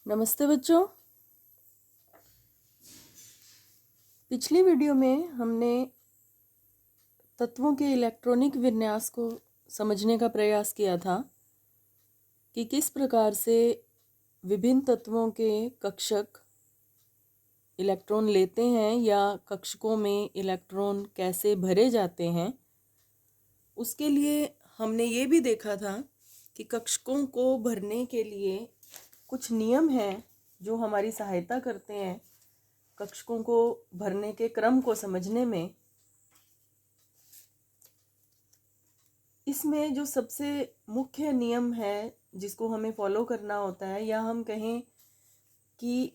नमस्ते बच्चों। पिछली वीडियो में हमने तत्वों के इलेक्ट्रॉनिक विन्यास को समझने का प्रयास किया था कि किस प्रकार से विभिन्न तत्वों के कक्षक इलेक्ट्रॉन लेते हैं या कक्षकों में इलेक्ट्रॉन कैसे भरे जाते हैं। उसके लिए हमने ये भी देखा था कि कक्षकों को भरने के लिए कुछ नियम हैं जो हमारी सहायता करते हैं कक्षकों को भरने के क्रम को समझने में। इसमें जो सबसे मुख्य नियम है जिसको हमें फॉलो करना होता है, या हम कहें कि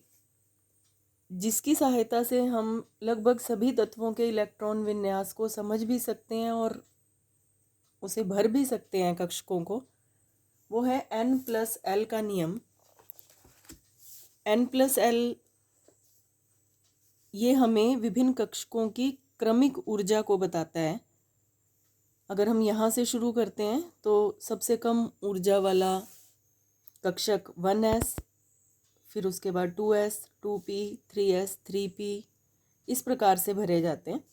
जिसकी सहायता से हम लगभग सभी तत्वों के इलेक्ट्रॉन विन्यास को समझ भी सकते हैं और उसे भर भी सकते हैं कक्षकों को, वो है N+L का नियम। N+L ये हमें विभिन्न कक्षकों की क्रमिक ऊर्जा को बताता है। अगर हम यहाँ से शुरू करते हैं तो सबसे कम ऊर्जा वाला कक्षक 1s, फिर उसके बाद 2s, 2p, 3s, 3p, इस प्रकार से भरे जाते हैं।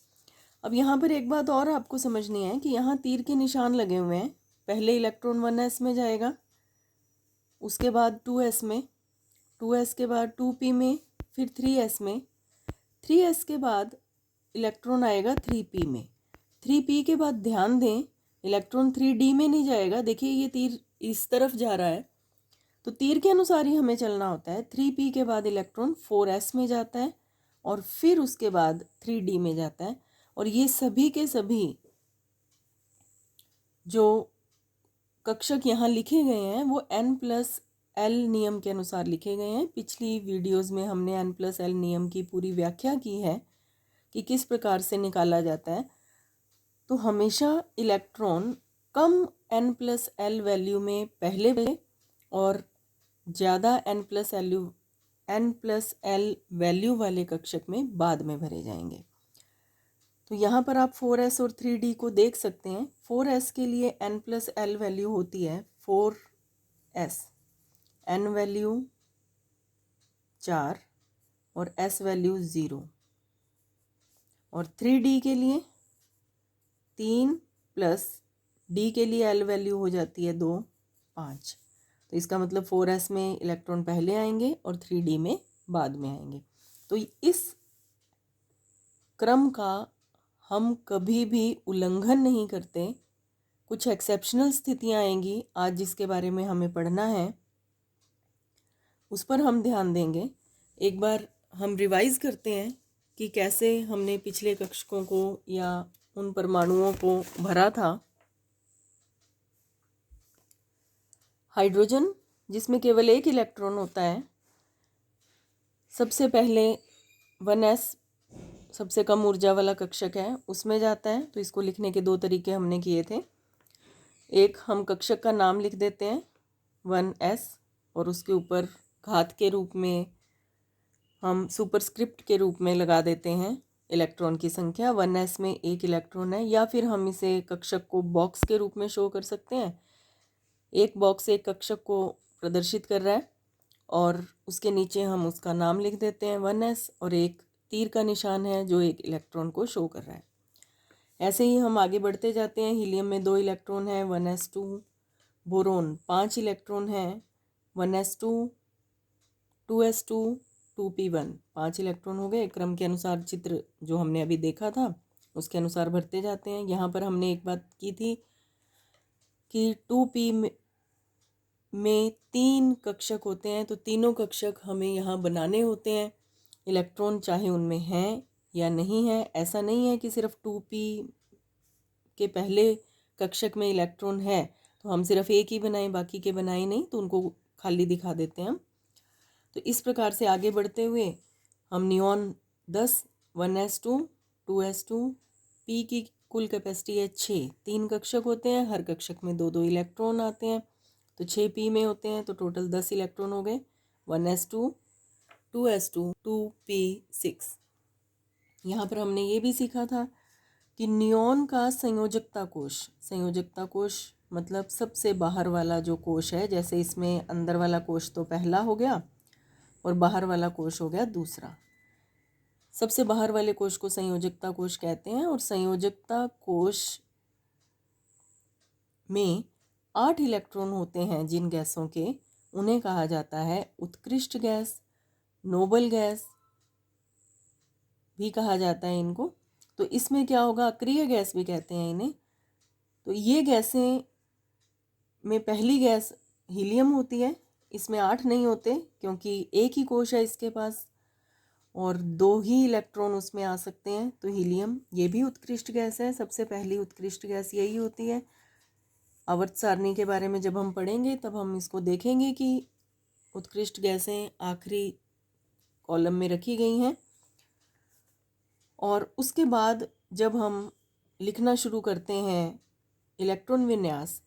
अब यहाँ पर एक बात और आपको समझनी है कि यहाँ तीर के निशान लगे हुए हैं। पहले इलेक्ट्रॉन 1s में जाएगा, उसके बाद 2s में, 2s के बाद 2p में, फिर 3s में, 3s के बाद इलेक्ट्रॉन आएगा 3p में, 3p के बाद ध्यान दें इलेक्ट्रॉन 3d में नहीं जाएगा। देखिए ये तीर इस तरफ जा रहा है, तो तीर के अनुसार ही हमें चलना होता है। 3p के बाद इलेक्ट्रॉन 4s में जाता है और फिर उसके बाद 3d में जाता है। और ये सभी के सभी जो कक्षक यहाँ लिखे गए हैं वो N+L नियम के अनुसार लिखे गए हैं। पिछली वीडियोस में हमने N+L नियम की पूरी व्याख्या की है कि किस प्रकार से निकाला जाता है। तो हमेशा इलेक्ट्रॉन कम N+L वैल्यू में पहले भरे और ज़्यादा N+L वैल्यू वाले कक्षक में बाद में भरे जाएंगे। तो यहाँ पर आप 4s और 3d को देख सकते हैं। 4s के लिए N+L वैल्यू होती है 4s, N वैल्यू 4 और S वैल्यू 0। और 3d के लिए 3 प्लस d के लिए L वैल्यू हो जाती है 2, 5। तो इसका मतलब 4s में इलेक्ट्रॉन पहले आएंगे और 3d में बाद में आएंगे। तो इस क्रम का हम कभी भी उल्लंघन नहीं करते। कुछ एक्सेप्शनल स्थितियां आएंगी आज जिसके बारे में हमें पढ़ना है, उस पर हम ध्यान देंगे। एक बार हम रिवाइज करते हैं कि कैसे हमने पिछले कक्षकों को या उन परमाणुओं को भरा था। हाइड्रोजन जिसमें केवल एक इलेक्ट्रॉन होता है, सबसे पहले 1s सबसे कम ऊर्जा वाला कक्षक है, उसमें जाता है। तो इसको लिखने के दो तरीके हमने किए थे। एक, हम कक्षक का नाम लिख देते हैं 1s और उसके ऊपर घात के रूप में हम सुपरस्क्रिप्ट के रूप में लगा देते हैं इलेक्ट्रॉन की संख्या। 1s में एक इलेक्ट्रॉन है, या फिर हम इसे कक्षक को बॉक्स के रूप में शो कर सकते हैं। एक बॉक्स एक कक्षक को प्रदर्शित कर रहा है और उसके नीचे हम उसका नाम लिख देते हैं 1s, और एक तीर का निशान है जो एक इलेक्ट्रॉन को शो कर रहा है। ऐसे ही हम आगे बढ़ते जाते हैं। हीलियम में 2 इलेक्ट्रॉन हैं 1s2, बोरोन 5 इलेक्ट्रॉन हैं 1s2, 2s2, 2p1, 5 इलेक्ट्रॉन हो गए। क्रम के अनुसार चित्र जो हमने अभी देखा था उसके अनुसार भरते जाते हैं। यहाँ पर हमने एक बात की थी कि 2p में 3 कक्षक होते हैं, तो तीनों कक्षक हमें यहाँ बनाने होते हैं। इलेक्ट्रॉन चाहे उनमें हैं या नहीं है, ऐसा नहीं है कि सिर्फ 2p के पहले कक्षक में इलेक्ट्रॉन है तो हम सिर्फ एक ही बनाएं बाकी के बनाए नहीं, तो उनको खाली दिखा देते हैं हम। तो इस प्रकार से आगे बढ़ते हुए हम नियॉन 10, 1s2, 2s2, p की कुल कैपेसिटी है 6। 3 कक्षक होते हैं, हर कक्षक में 2-2 इलेक्ट्रॉन आते हैं, तो 6p में होते हैं, तो टोटल 10 इलेक्ट्रॉन हो गए। 1s2, 2s2, 2p6। यहाँ पर हमने ये भी सीखा था कि नियॉन का संयोजकता कोश मतलब सबसे बाहर वाला जो कोश है, जैसे इसमें अंदर वाला कोश तो पहला हो गया और बाहर वाला कोश हो गया दूसरा। सबसे बाहर वाले कोश को संयोजकता कोश कहते हैं और संयोजकता कोश में 8 इलेक्ट्रॉन होते हैं जिन गैसों के, उन्हें कहा जाता है उत्कृष्ट गैस, नोबल गैस भी कहा जाता है इनको। तो इसमें क्या होगा, अक्रिय गैस भी कहते हैं इन्हें। तो ये गैसें में पहली गैस हीलियम होती है। इसमें 8 नहीं होते क्योंकि एक ही कोश है इसके पास और 2 ही इलेक्ट्रॉन उसमें आ सकते हैं। तो हीलियम ये भी उत्कृष्ट गैस है, सबसे पहली उत्कृष्ट गैस यही होती है। आवर्त सारणी के बारे में जब हम पढ़ेंगे तब हम इसको देखेंगे कि उत्कृष्ट गैसें आखिरी कॉलम में रखी गई हैं। और उसके बाद जब हम लिखना शुरू करते हैं इलेक्ट्रॉन विन्यास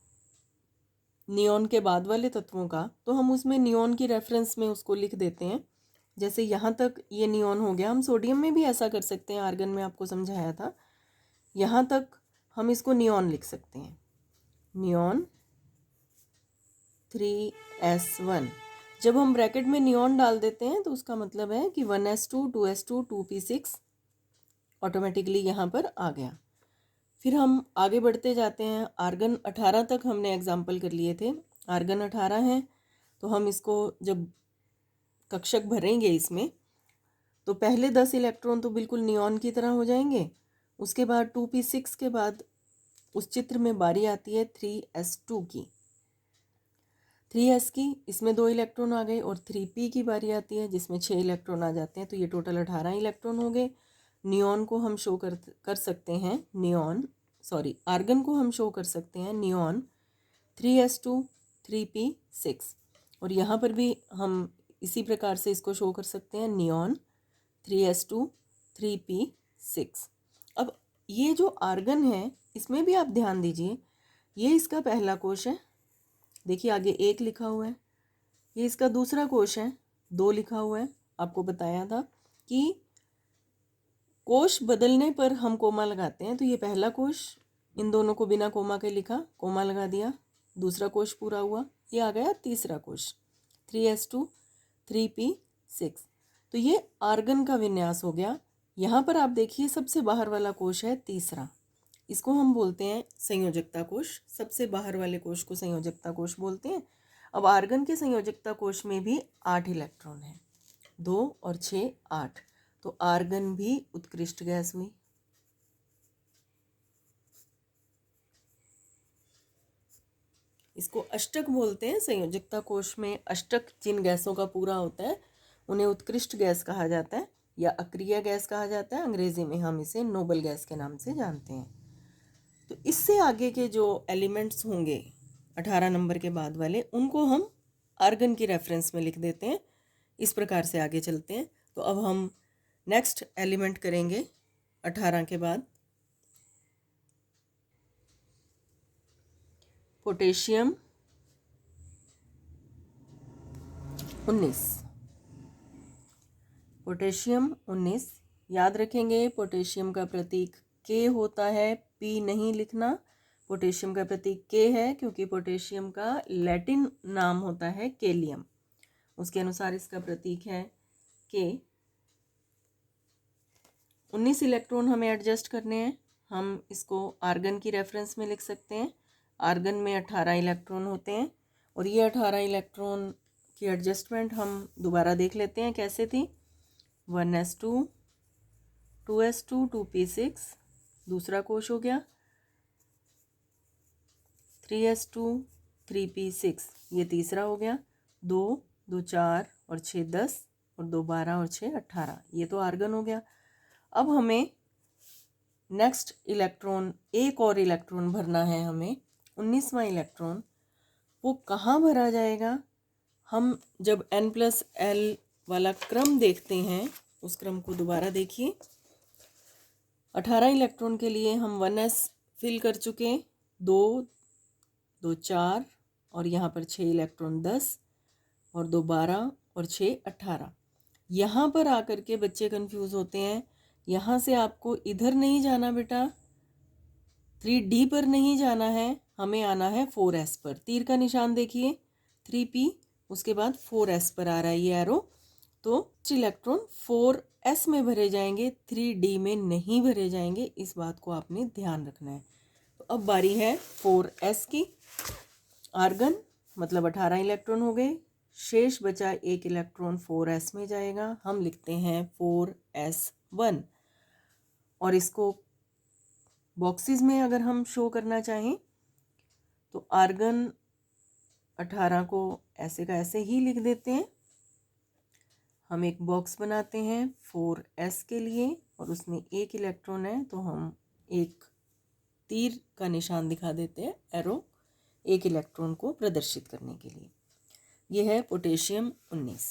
नियॉन के बाद वाले तत्वों का, तो हम उसमें नियॉन की रेफरेंस में उसको लिख देते हैं। जैसे यहाँ तक ये नियॉन हो गया, हम सोडियम में भी ऐसा कर सकते हैं, आर्गन में आपको समझाया था। यहाँ तक हम इसको नियॉन लिख सकते हैं, नियॉन 3s1। जब हम ब्रैकेट में नियॉन डाल देते हैं तो उसका मतलब है कि 1s2 2s2 2p6 ऑटोमेटिकली यहाँ पर आ गया। फिर हम आगे बढ़ते जाते हैं। आर्गन 18 तक हमने एग्जाम्पल कर लिए थे, आर्गन 18 है। तो हम इसको जब कक्षक भरेंगे इसमें तो पहले 10 इलेक्ट्रॉन तो बिल्कुल नियॉन की तरह हो जाएंगे। उसके बाद 2p6 के बाद उस चित्र में बारी आती है 3s2 की, 3s की, इसमें 2 इलेक्ट्रॉन आ गए और 3p की बारी आती है जिसमें 6 इलेक्ट्रॉन आ जाते हैं। तो ये टोटल 18 इलेक्ट्रॉन हो गए। नियॉन को हम शो कर सकते हैं, आर्गन को हम शो कर सकते हैं नियॉन 3s2 3p6। और यहाँ पर भी हम इसी प्रकार से इसको शो कर सकते हैं, नियॉन 3s2 3p6। अब ये जो आर्गन है इसमें भी आप ध्यान दीजिए, ये इसका पहला कोश है, देखिए आगे 1 लिखा हुआ है। ये इसका दूसरा कोश है, 2 लिखा हुआ है। आपको बताया था कि कोश बदलने पर हम कोमा लगाते हैं। तो ये पहला कोश, इन दोनों को बिना कोमा के लिखा, कोमा लगा दिया, दूसरा कोश पूरा हुआ, ये आ गया तीसरा कोश 3s2 3p6। तो ये आर्गन का विन्यास हो गया। यहाँ पर आप देखिए सबसे बाहर वाला कोश है तीसरा, इसको हम बोलते हैं संयोजकता कोश। सबसे बाहर वाले कोश को संयोजकता कोश बोलते हैं। अब आर्गन के संयोजकता कोश में भी 8 इलेक्ट्रॉन हैं, 2 और 6 8। तो आर्गन भी उत्कृष्ट गैस हुई। इसको अष्टक बोलते हैं। संयोजकता कोश में अष्टक जिन गैसों का पूरा होता है उन्हें उत्कृष्ट गैस कहा जाता है या अक्रिय गैस कहा जाता है। अंग्रेजी में हम इसे नोबल गैस के नाम से जानते हैं। तो इससे आगे के जो एलिमेंट्स होंगे 18 नंबर के बाद वाले, उनको हम आर्गन की रेफरेंस में लिख देते हैं। इस प्रकार से आगे चलते हैं। तो अब हम नेक्स्ट एलिमेंट करेंगे 18 के बाद, पोटेशियम 19। पोटेशियम 19 याद रखेंगे, पोटेशियम का प्रतीक के होता है, पी नहीं लिखना। पोटेशियम का प्रतीक के है क्योंकि पोटेशियम का लैटिन नाम होता है केलियम, उसके अनुसार इसका प्रतीक है के। 19 इलेक्ट्रॉन हमें एडजस्ट करने हैं। हम इसको आर्गन की रेफरेंस में लिख सकते हैं। आर्गन में 18 इलेक्ट्रॉन होते हैं और ये 18 इलेक्ट्रॉन की एडजस्टमेंट हम दोबारा देख लेते हैं कैसे थी। 1s2 2s2 2p6 दूसरा कोश हो गया, 3s2 3p6 ये तीसरा हो गया, 2 2 4 और 6 10 और 2 12 और 6 18, ये तो आर्गन हो गया। अब हमें नेक्स्ट इलेक्ट्रॉन, एक और इलेक्ट्रॉन भरना है हमें, 19वां इलेक्ट्रॉन। वो कहाँ भरा जाएगा? हम जब n+l वाला क्रम देखते हैं, उस क्रम को दोबारा देखिए। 18 इलेक्ट्रॉन के लिए हम 1s फिल कर चुके, 2 2 4 और यहाँ पर 6 इलेक्ट्रॉन 10 और 2 12 और 6 18। यहाँ पर आकर के बच्चे कंफ्यूज होते हैं। यहाँ से आपको इधर नहीं जाना बेटा, 3d पर नहीं जाना है, हमें आना है 4s पर। तीर का निशान देखिए, 3p उसके बाद 4s पर आ रहा है ये एरो। तो इलेक्ट्रॉन 4s में भरे जाएंगे, 3d में नहीं भरे जाएंगे। इस बात को आपने ध्यान रखना है। तो अब बारी है 4s की। आर्गन मतलब 18 इलेक्ट्रॉन हो गए, शेष बचा एक इलेक्ट्रॉन 4s में जाएगा। हम लिखते हैं 4s1 और इसको बॉक्सेस में अगर हम शो करना चाहें तो आर्गन 18 को ऐसे का ऐसे ही लिख देते हैं। हम एक बॉक्स बनाते हैं 4s के लिए और उसमें एक इलेक्ट्रॉन है, तो हम एक तीर का निशान दिखा देते हैं, एरो, एक इलेक्ट्रॉन को प्रदर्शित करने के लिए। यह है पोटेशियम 19।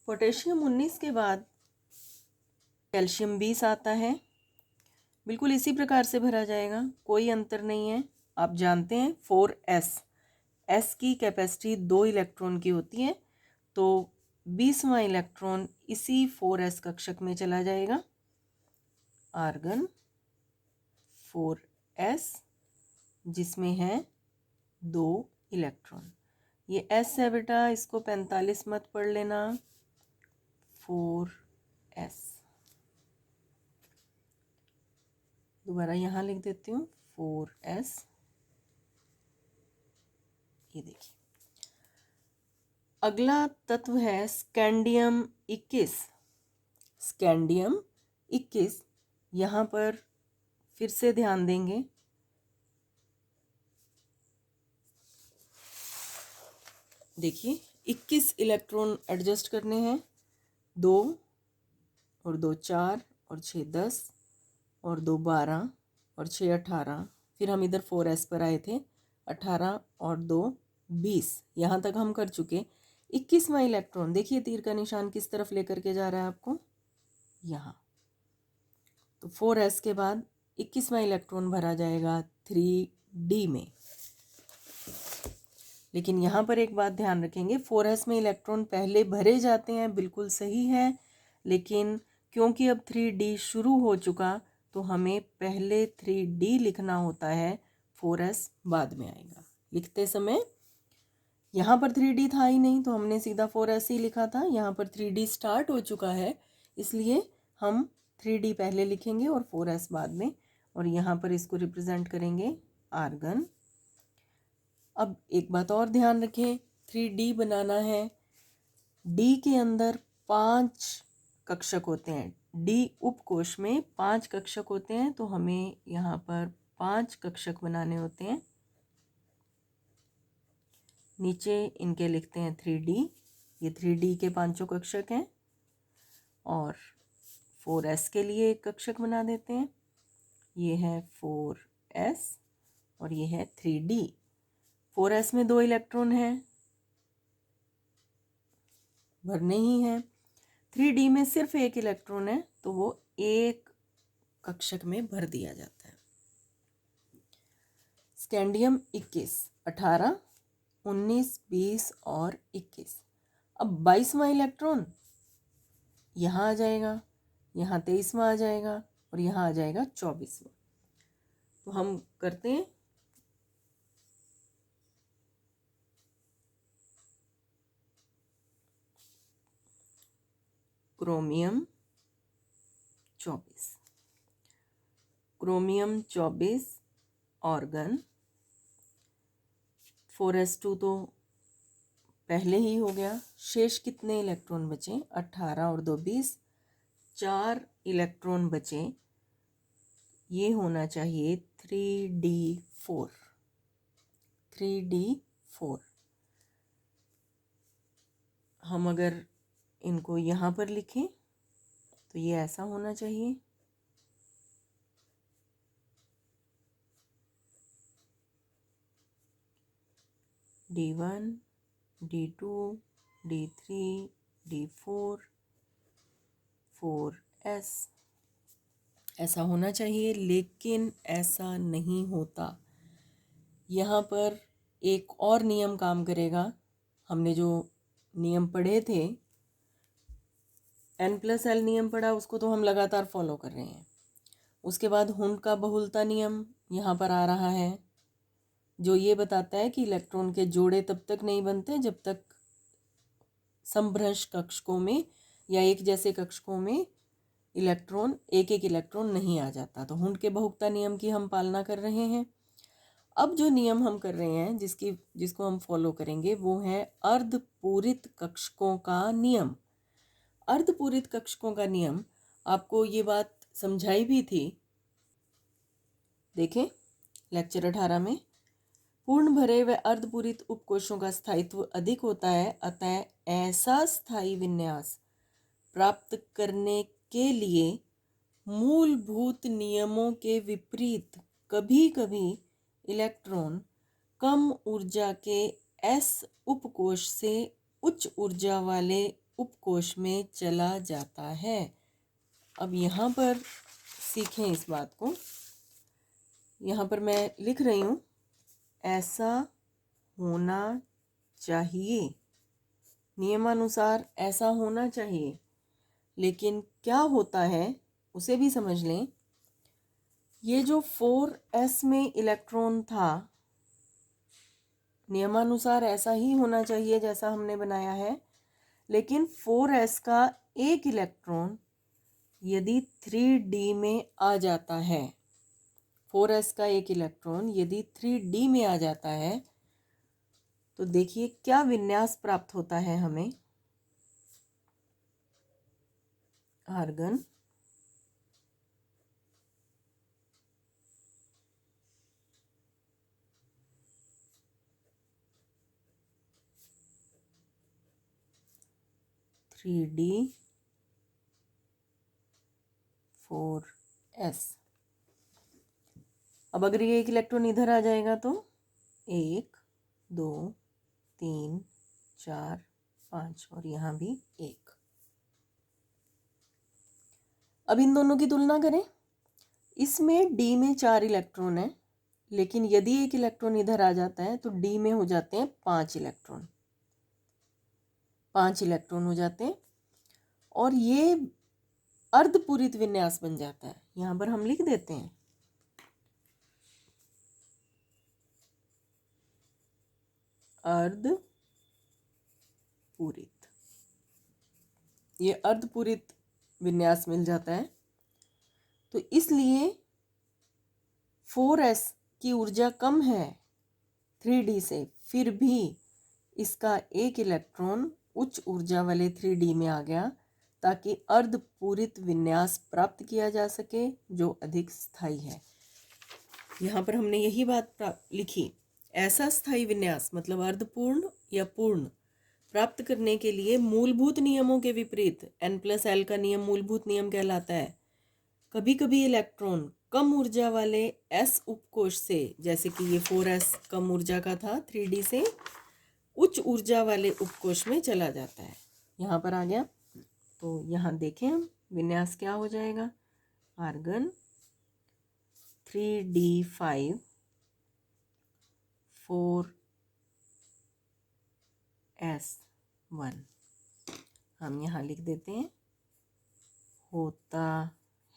पोटेशियम 19 के बाद कैल्शियम 20 आता है। बिल्कुल इसी प्रकार से भरा जाएगा, कोई अंतर नहीं है। आप जानते हैं 4s, s की कैपेसिटी 2 इलेक्ट्रॉन की होती है, तो 20वां इलेक्ट्रॉन इसी 4s कक्षक में चला जाएगा। आर्गन 4s जिसमें है 2 इलेक्ट्रॉन। ये s है बेटा, इसको 45 मत पढ़ लेना। 4s दोबारा यहाँ लिख देती हूँ 4s। ये देखिए, अगला तत्व है स्कैंडियम 21। स्कैंडियम 21, यहाँ पर फिर से ध्यान देंगे। देखिए 21 इलेक्ट्रॉन एडजस्ट करने हैं, 2 और 2 4 और 6 10 और 2 12 और 6 18। फिर हम इधर 4s पर आए थे, 18 और 2 20। यहाँ तक हम कर चुके। 21वां इलेक्ट्रॉन देखिए तीर का निशान किस तरफ लेकर के जा रहा है आपको, यहाँ। तो 4s के बाद 21वां इलेक्ट्रॉन भरा जाएगा 3d में। लेकिन यहाँ पर एक बात ध्यान रखेंगे, 4s में इलेक्ट्रॉन पहले भरे जाते हैं, बिल्कुल सही है। लेकिन क्योंकि अब 3d शुरू हो चुका तो हमें पहले 3d लिखना होता है, 4s बाद में आएगा। लिखते समय यहाँ पर 3d था ही नहीं, तो हमने सीधा 4s ही लिखा था। यहाँ पर 3d स्टार्ट हो चुका है, इसलिए हम 3d पहले लिखेंगे और 4s बाद में। और यहाँ पर इसको रिप्रेजेंट करेंगे आर्गन। अब एक बात और ध्यान रखें, 3d बनाना है, d के अंदर 5 कक्षक होते हैं। d उपकोष में 5 कक्षक होते हैं, तो हमें यहाँ पर 5 कक्षक बनाने होते हैं। नीचे इनके लिखते हैं 3d। ये 3d के 5 कक्षक हैं। और 4s के लिए एक कक्षक बना देते हैं, ये है 4s और ये है 3d। 4s में 2 इलेक्ट्रॉन हैं, भरने ही हैं। 3d में सिर्फ एक इलेक्ट्रॉन है, तो वो एक कक्षक में भर दिया जाता है। स्कैंडियम 21, 18, 19, 20 और 21। अब 22वां इलेक्ट्रॉन यहाँ आ जाएगा, यहाँ 23वां आ जाएगा और यहाँ आ जाएगा 24वां। तो हम करते हैं, क्रोमियम 24, क्रोमियम 24 ऑर्गन। 4s2 तो पहले ही हो गया। शेष कितने इलेक्ट्रॉन बचे, 18 और 2 20, 4 इलेक्ट्रॉन बचे। ये होना चाहिए 3d4, 3d4। हम अगर इनको यहाँ पर लिखें तो ये ऐसा होना चाहिए। d1, d2, d3, d4, 4s ऐसा होना चाहिए, लेकिन ऐसा नहीं होता। यहाँ पर एक और नियम काम करेगा। हमने जो नियम पढ़े थे, n+l नियम पढ़ा, उसको तो हम लगातार फॉलो कर रहे हैं। उसके बाद हुंड का बहुलता नियम यहाँ पर आ रहा है, जो ये बताता है कि इलेक्ट्रॉन के जोड़े तब तक नहीं बनते जब तक समभ्रंश कक्षकों में या एक जैसे कक्षकों में इलेक्ट्रॉन एक एक इलेक्ट्रॉन नहीं आ जाता। तो हुंड के बहुकता नियम की हम पालना कर रहे हैं। अब जो नियम हम कर रहे हैं जिसको हम फॉलो करेंगे वो है अर्धपूरित कक्षकों का नियम। अर्धपूरित कक्षकों का नियम आपको ये बात समझाई भी थी, देखें लेक्चर 18 में। पूर्ण भरे व अर्धपूरित उपकोशों का स्थायित्व अधिक होता है, अतः ऐसा स्थायी विन्यास प्राप्त करने के लिए मूलभूत नियमों के विपरीत कभी कभी इलेक्ट्रॉन कम ऊर्जा के s उपकोश से उच्च ऊर्जा वाले उपकोश में चला जाता है। अब यहाँ पर सीखें इस बात को। यहाँ पर मैं लिख रही हूँ ऐसा होना चाहिए, नियमानुसार ऐसा होना चाहिए, लेकिन क्या होता है उसे भी समझ लें। ये जो 4s में इलेक्ट्रॉन था, नियमानुसार ऐसा ही होना चाहिए जैसा हमने बनाया है, लेकिन 4s का एक इलेक्ट्रॉन यदि 3d में आ जाता है, 4s का एक इलेक्ट्रॉन यदि 3d में आ जाता है तो देखिए क्या विन्यास प्राप्त होता है हमें। Argon, three D 4s। अब अगर ये एक इलेक्ट्रॉन इधर आ जाएगा तो 1 2 3 4 5 और यहाँ भी 1। अब इन दोनों की तुलना करें। इसमें d में 4 इलेक्ट्रॉन है, लेकिन यदि एक इलेक्ट्रॉन इधर आ जाता है तो d में हो जाते हैं 5 इलेक्ट्रॉन, 5 इलेक्ट्रॉन हो जाते हैं और ये अर्धपूरित विन्यास बन जाता है। यहाँ पर हम लिख देते हैं अर्धपूरित। ये अर्धपूरित विन्यास मिल जाता है। तो इसलिए 4s की ऊर्जा कम है 3d से, फिर भी इसका एक इलेक्ट्रॉन उच्च ऊर्जा वाले 3d में आ गया ताकि अर्धपूरित विन्यास प्राप्त किया जा सके जो अधिक स्थायी है। यहाँ पर हमने यही बात लिखी, ऐसा स्थायी विन्यास मतलब अर्धपूर्ण या पूर्ण प्राप्त करने के लिए मूलभूत नियमों के विपरीत n+l का नियम मूलभूत नियम कहलाता है। कभी कभी इलेक्ट्रॉन कम ऊर्जा वाले s उपकोश से, जैसे कि ये 4s कम ऊर्जा का था 3d से, उच्च ऊर्जा वाले उपकोश में चला जाता है। यहाँ पर आ गया। तो यहाँ देखें हम विन्यास क्या हो जाएगा। आर्गन 3d5 4s1, हम यहाँ लिख देते हैं होता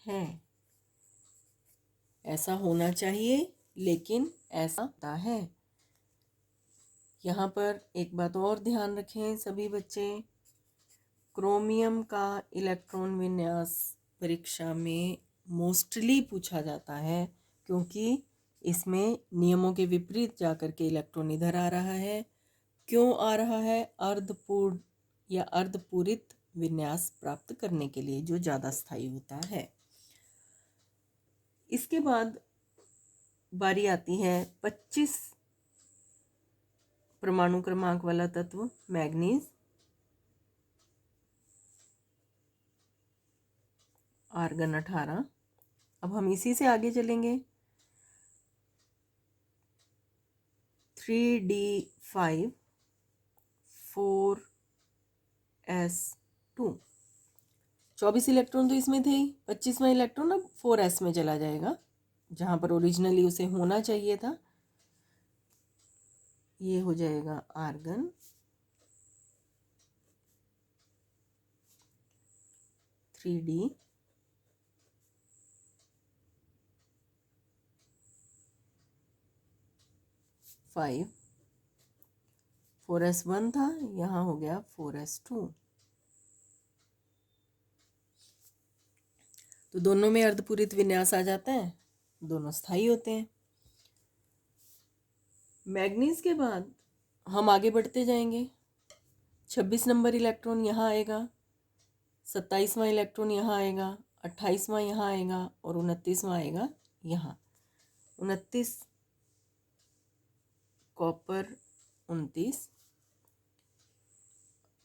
है। ऐसा होना चाहिए लेकिन ऐसा होता है। यहाँ पर एक बात और ध्यान रखें सभी बच्चे, क्रोमियम का इलेक्ट्रॉन विन्यास परीक्षा में मोस्टली पूछा जाता है क्योंकि इसमें नियमों के विपरीत जाकर के इलेक्ट्रॉन इधर आ रहा है। क्यों आ रहा है? अर्धपूर्ण या अर्धपूरित विन्यास प्राप्त करने के लिए, जो ज़्यादा स्थायी होता है। इसके बाद बारी आती है 25 परमाणु क्रमांक वाला तत्व मैग्नीज। आर्गन 18। अब हम इसी से आगे चलेंगे। 3d5 4s2, 24 इलेक्ट्रॉन तो इसमें थे ही, 25वां इलेक्ट्रॉन अब 4s में चला जाएगा जहाँ पर ओरिजिनली उसे होना चाहिए था। ये हो जाएगा आर्गन 3d 5 4s1 था, यहाँ हो गया 4s2। तो दोनों में अर्धपूरित विन्यास आ जाता है, दोनों स्थायी होते हैं। मैग्नीज के बाद हम आगे बढ़ते जाएंगे। 26 नंबर इलेक्ट्रॉन यहाँ आएगा, 27वां इलेक्ट्रॉन यहाँ आएगा, 28वां यहाँ आएगा और 29वां आएगा यहाँ। 29 copper, 29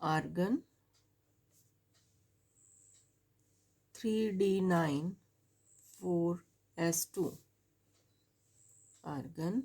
argon, 3d9 4s2 argon,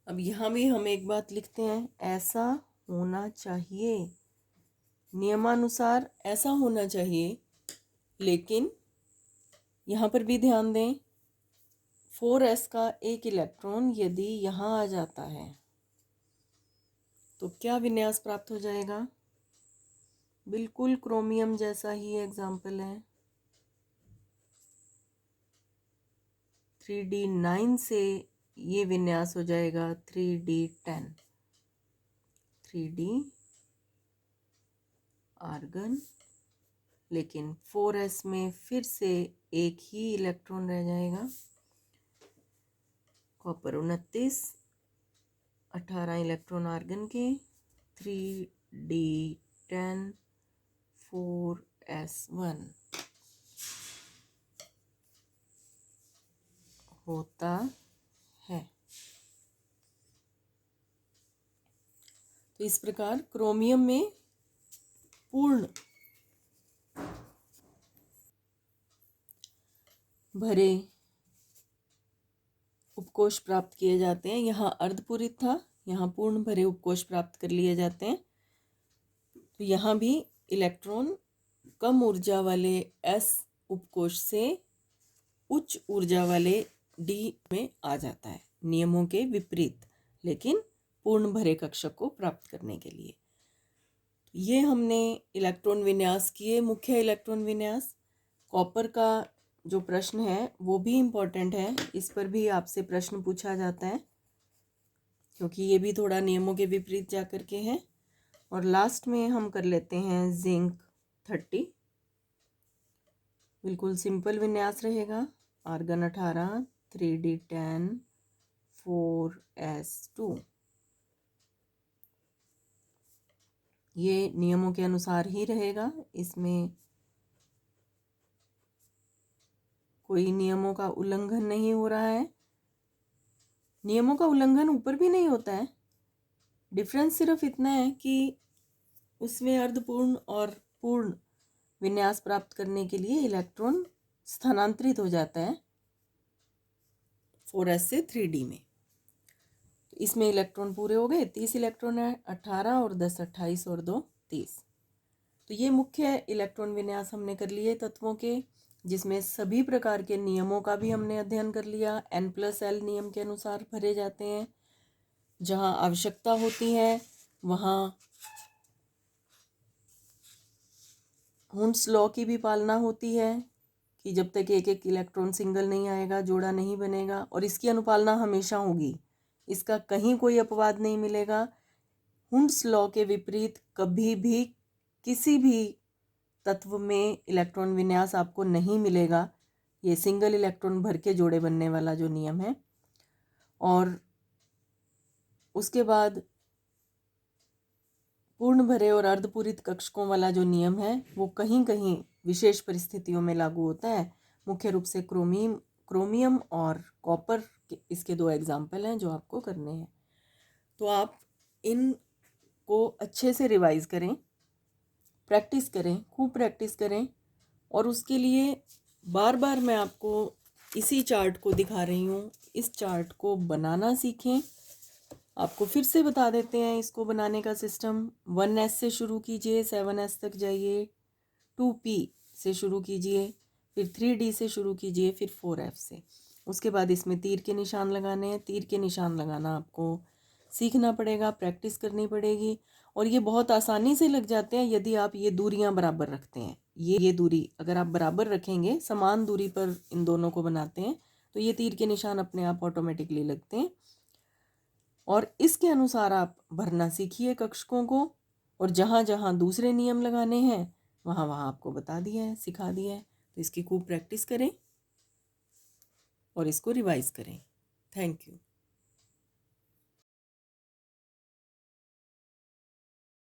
अब यहाँ भी हम एक बात लिखते हैं, ऐसा होना चाहिए, नियमानुसार ऐसा होना चाहिए। लेकिन यहाँ पर भी ध्यान दें, 4s का एक इलेक्ट्रॉन यदि यहाँ आ जाता है तो क्या विन्यास प्राप्त हो जाएगा? बिल्कुल क्रोमियम जैसा ही एग्जाम्पल है। 3d9 से ये विन्यास हो जाएगा 3d10, 3d आर्गन, लेकिन 4s में फिर से एक ही इलेक्ट्रॉन रह जाएगा। कॉपर 29, 18 इलेक्ट्रॉन आर्गन के, 3d10 4s1 होता है। तो इस प्रकार क्रोमियम में पूर्ण भरे उपकोष प्राप्त किए जाते हैं। यहाँ अर्धपूरित था, यहाँ पूर्ण भरे उपकोष प्राप्त कर लिए जाते हैं। तो यहाँ भी इलेक्ट्रॉन कम ऊर्जा वाले s उपकोष से उच्च ऊर्जा वाले d में आ जाता है, नियमों के विपरीत, लेकिन पूर्ण भरे कक्षक को प्राप्त करने के लिए। ये हमने इलेक्ट्रॉन विन्यास किए, मुख्य इलेक्ट्रॉन विन्यास। कॉपर का जो प्रश्न है वो भी इम्पोर्टेंट है, इस पर भी आपसे प्रश्न पूछा जाता है क्योंकि ये भी थोड़ा नियमों के विपरीत जा कर के है। और लास्ट में हम कर लेते हैं जिंक 30, बिल्कुल सिंपल विन्यास रहेगा। आर्गन 18, 3d10 4s2, ये नियमों के अनुसार ही रहेगा, इसमें कोई नियमों का उल्लंघन नहीं हो रहा है। नियमों का उल्लंघन ऊपर भी नहीं होता है, डिफरेंस सिर्फ इतना है कि उसमें अर्धपूर्ण और पूर्ण विन्यास प्राप्त करने के लिए इलेक्ट्रॉन स्थानांतरित हो जाता है 4s से 3d में। तो इसमें इलेक्ट्रॉन पूरे हो गए, 30 इलेक्ट्रॉन है, 18 और 10 28 और 2 30। तो ये मुख्य इलेक्ट्रॉन विन्यास हमने कर लिए तत्वों के, जिसमें सभी प्रकार के नियमों का भी हमने अध्ययन कर लिया। n+l नियम के अनुसार भरे जाते हैं, जहाँ आवश्यकता होती है वहाँ हुंड्स लॉ की भी पालना होती है कि जब तक एक एक इलेक्ट्रॉन सिंगल नहीं आएगा जोड़ा नहीं बनेगा, और इसकी अनुपालना हमेशा होगी, इसका कहीं कोई अपवाद नहीं मिलेगा। हुंड्स लॉ के विपरीत कभी भी किसी भी तत्व में इलेक्ट्रॉन विन्यास आपको नहीं मिलेगा। ये सिंगल इलेक्ट्रॉन भर के जोड़े बनने वाला जो नियम है। और उसके बाद पूर्ण भरे और अर्धपूरित कक्षकों वाला जो नियम है वो कहीं कहीं विशेष परिस्थितियों में लागू होता है। मुख्य रूप से क्रोमियम और कॉपर इसके 2 एग्जाम्पल हैं जो आपको करने हैं। तो आप इन को अच्छे से रिवाइज करें, प्रैक्टिस करें, खूब प्रैक्टिस करें। और उसके लिए बार बार मैं आपको इसी चार्ट को दिखा रही हूँ, इस चार्ट को बनाना सीखें। आपको फिर से बता देते हैं इसको बनाने का सिस्टम। 1s से शुरू कीजिए, 7s तक जाइए, 2p से शुरू कीजिए, फिर 3D से शुरू कीजिए, फिर 4F से। उसके बाद इसमें तीर के निशान लगाने हैं। तीर के निशान लगाना आपको सीखना पड़ेगा, प्रैक्टिस करनी पड़ेगी, और ये बहुत आसानी से लग जाते हैं यदि आप ये दूरियां बराबर रखते हैं। ये दूरी अगर आप बराबर रखेंगे, समान दूरी पर इन दोनों को बनाते हैं, तो ये तीर के निशान अपने आप ऑटोमेटिकली लगते हैं। और इसके अनुसार आप भरना सीखिए कक्षकों को, और जहाँ जहाँ दूसरे नियम लगाने हैं वहाँ वहाँ आपको बता दिया है, सिखा दिया है। तो इसकी खूब प्रैक्टिस करें और इसको रिवाइज करें। Thank you.